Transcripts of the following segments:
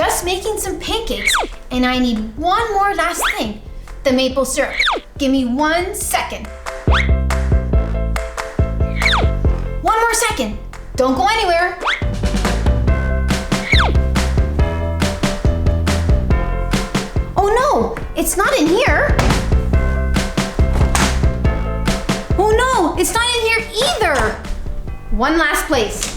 just making some pancakes and I need one more last thing, the maple syrup. Give me 1 second. 1 more second. Don't go anywhere. Oh no, it's not in here. Oh no, it's not in here either. One last place.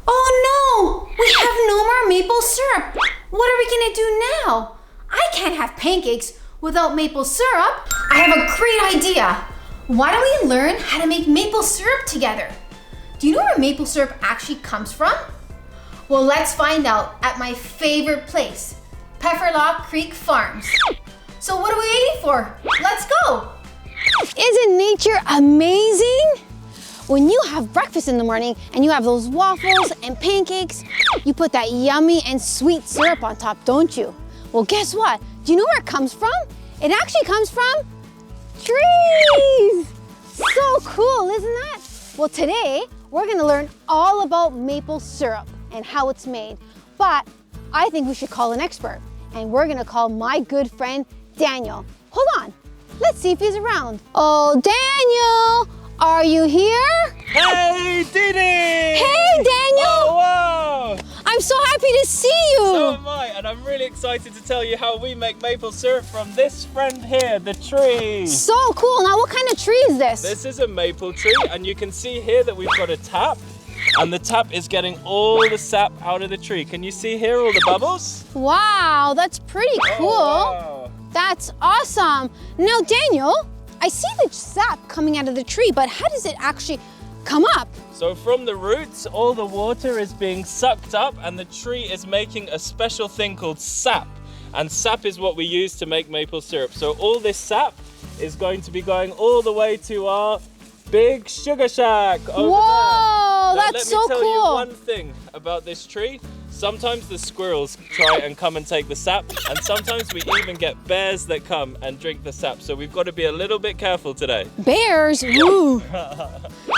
Oh no, we have no more maple syrup. What are we gonna do now? I can't have pancakes without maple syrup. I have a great idea. Why don't we learn how to make maple syrup together? Do you know where maple syrup actually comes from? Well, let's find out at my favorite place, Pefferlaw Creek Farms. So what are we waiting for? Let's go. Isn't nature amazing? When you have breakfast in the morning and you have those waffles and pancakes, you put that yummy and sweet syrup on top, don't you? Well, guess what? Do you know where it comes from? It actually comes from trees. So cool, isn't that? Well, today we're gonna learn all about maple syrup and how it's made. But I think we should call an expert. And we're gonna call my good friend, Daniel. Hold on, let's see if he's around. Oh, Daniel, are you here? Hey, Dee Dee! Hey, Daniel! Oh, wow! I'm so happy to see you! So am I, and I'm really excited to tell you how we make maple syrup from this friend here, the tree. So cool. Now, what kind of tree is this? This is a maple tree, and you can see here that we've got a tap, and the tap is getting all the sap out of the tree. Can you see here all the bubbles? Wow, that's pretty cool. Oh, wow. That's awesome. Now, Daniel, I see the sap coming out of the tree, but how does it actually come up? So from the roots, all the water is being sucked up, and the tree is making a special thing called sap. And sap is what we use to make maple syrup. So all this sap is going to be going all the way to our big sugar shack over Whoa, there. that's so Let me tell you cool. one thing about this tree. Sometimes the squirrels try and come and take the sap, and sometimes we even get bears that come and drink the sap. So we've got to be a little bit careful today. Bears? Ooh.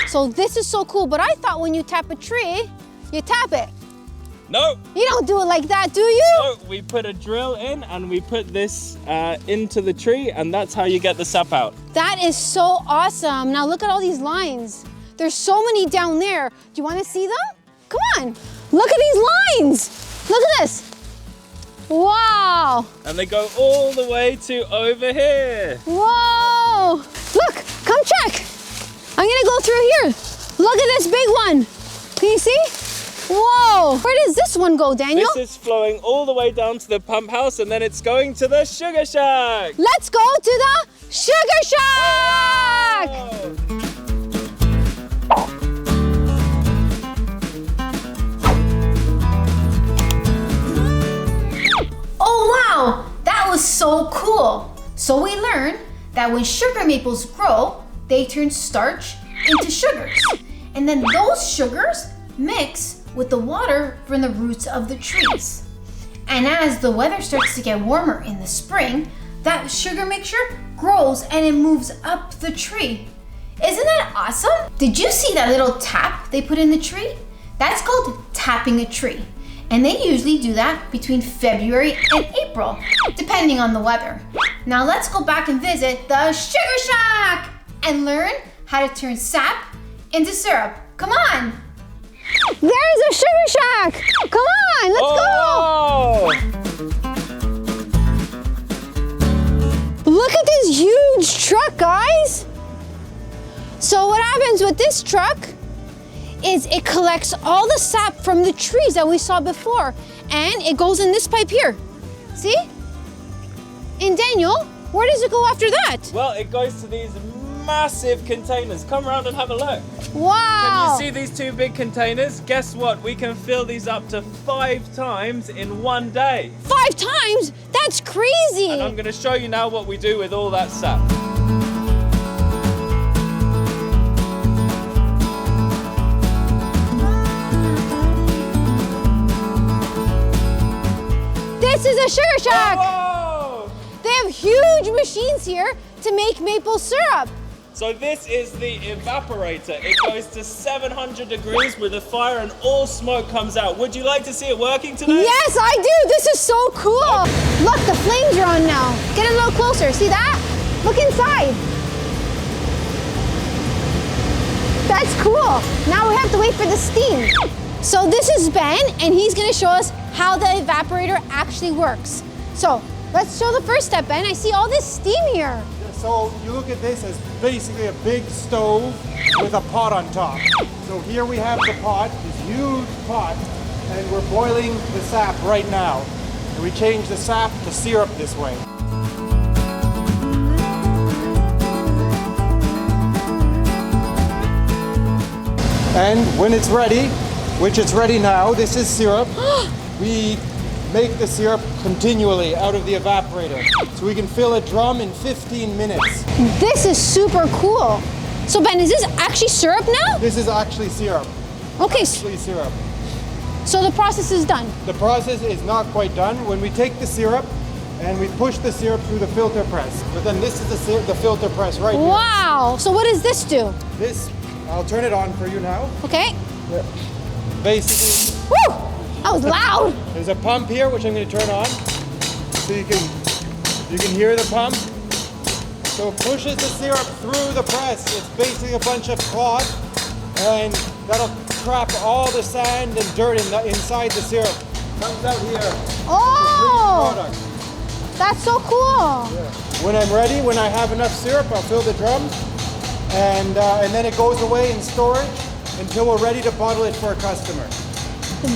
So this is so cool, but I thought when you tap a tree, you tap it. No, You don't do it like that, do you? no, we put a drill in and we put this into the tree, and that's how you get the sap out. That is so awesome. Now look at all these lines. There's so many down there. Do you want to see them? Come on. Look at these lines. Look at this. Wow. And they go all the way to over here. Whoa. Look, come check. I'm going to go through here. Look at this big one. Can you see? Whoa. Where does this one go, Daniel? This is flowing all the way down to the pump house, and then it's going to the sugar shack. Let's go to the Sugar Shack. Oh. Oh wow, that was so cool. So we learned that when sugar maples grow, they turn starch into sugars. And then those sugars mix with the water from the roots of the trees. And as the weather starts to get warmer in the spring, that sugar mixture grows and it moves up the tree. Isn't that awesome? Did you see that little tap they put in the tree? That's called tapping a tree. And they usually do that between February and April, depending on the weather. Now let's go back and visit the Sugar Shack and learn how to turn sap into syrup. Come on. There's a Sugar Shack. Come on, let's Oh. go. Look at this huge truck, guys. So what happens with this truck is it collects all the sap from the trees that we saw before, and it goes in this pipe here. See? And Daniel, where does it go after that? Well, it goes to these massive containers. Come around and have a look. Wow. Can you see these two big containers? Guess what? We can fill these up to 5 times in one day. 5 times? That's crazy. And I'm going to show you now what we do with all that sap. This is a Sugar Shack. Whoa! They have huge machines here to make maple syrup. So this is the evaporator. It goes to 700 degrees with a fire and all smoke comes out. Would you like to see it working today? Yes, I do. This is so cool. Look, the flames are on now. Get a little closer. See that? Look inside. That's cool. Now we have to wait for the steam. So this is Ben, and he's gonna show us how the evaporator actually works. So let's show the first step, Ben. I see all this steam here. So you look at this as basically a big stove with a pot on top. So here we have the pot, this huge pot, and we're boiling the sap right now. And we change the sap to syrup this way. And when it's ready, which it's ready now, this is syrup, we make the syrup continually out of the evaporator. So we can fill a drum in 15 minutes. This is super cool. So Ben, is this actually syrup now? This is actually syrup. Okay, Actually syrup. so the process is done. The process is not quite done. When we take the syrup and we push the syrup through the filter press. But then this is the filter press right here. Wow, so what does this do? This, I'll turn it on for you now. Okay. Basically, Woo! That was loud. there's a pump here which I'm going to turn on. So you can hear the pump. So it pushes the syrup through the press. It's basically a bunch of cloth, and that'll trap all the sand and dirt inside the syrup. Comes out here. Oh, Product. that's so cool. When I'm ready, when I have enough syrup, I'll fill the drums, and then it goes away in storage until we're ready to bottle it for a customer.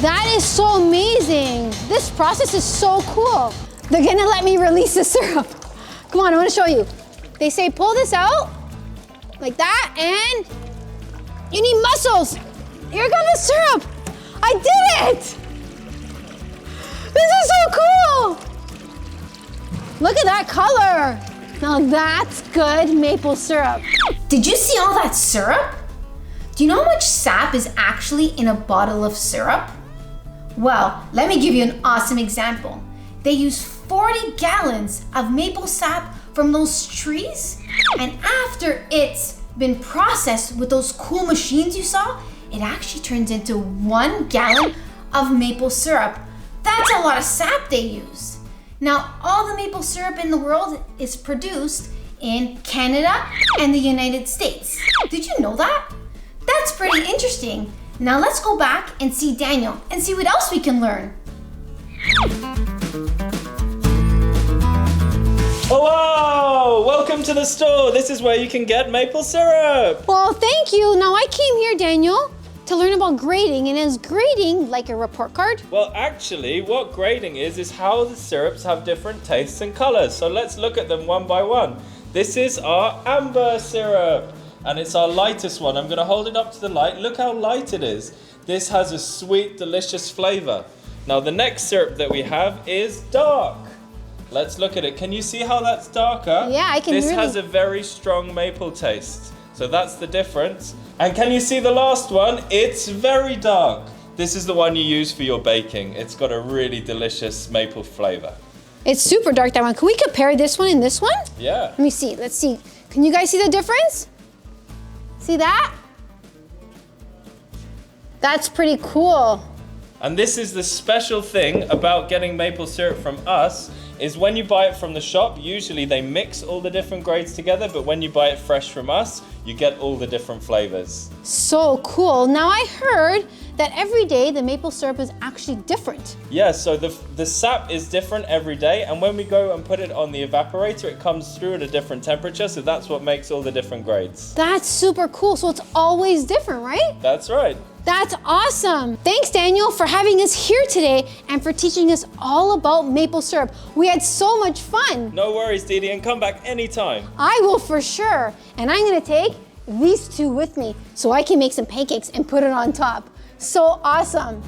That is so amazing. This process is so cool. They're gonna let me release the syrup. Come on, I wanna show you. They say pull this out, like that, and you need muscles. Here comes the syrup. I did it. This is so cool. Look at that color. Now that's good maple syrup. Did you see all that syrup? Do you know how much sap is actually in a bottle of syrup? Well, let me give you an awesome example. They use 40 gallons of maple sap from those trees, and after it's been processed with those cool machines you saw, it actually turns into 1 gallon of maple syrup. That's a lot of sap they use. Now, all the maple syrup in the world is produced in Canada and the United States. Did you know that? That's pretty interesting. Now let's go back and see Daniel and see what else we can learn. Hello! Welcome to the store. This is where you can get maple syrup. Well, thank you. Now I came here, Daniel, to learn about grading. And is grading like a report card? Well, actually, what grading is how the syrups have different tastes and colors. So let's look at them one by one. This is our amber syrup, and it's our lightest one. I'm gonna hold it up to the light. Look how light it is. This has a sweet, delicious flavor. Now the next syrup that we have is dark. Let's look at it. Can you see how that's darker? Yeah, I can This really- has a very strong maple taste. So that's the difference. And can you see the last one? It's very dark. This is the one you use for your baking. It's got a really delicious maple flavor. It's super dark, that one. Can we compare this one and this one? Yeah. Let me see. Let's see. Can you guys see the difference? See that? That's pretty cool. And this is the special thing about getting maple syrup from us, is when you buy it from the shop, usually they mix all the different grades together, but when you buy it fresh from us, you get all the different flavors. So cool. Now I heard that every day the maple syrup is actually different. Yeah, so the sap is different every day, and when we go and put it on the evaporator, it comes through at a different temperature, so that's what makes all the different grades. That's super cool. So it's always different, right? That's right. That's awesome. Thanks, Daniel, for having us here today and for teaching us all about maple syrup. We had so much fun. No worries, Didi, and come back anytime. I will for sure. And I'm gonna take these two with me so I can make some pancakes and put it on top. So awesome.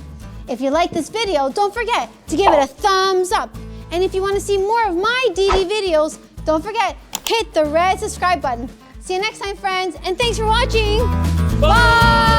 If you like this video, don't forget to give it a thumbs up. And if you wanna see more of my Didi videos, don't forget, hit the red subscribe button. See you next time, friends, and thanks for watching. Bye.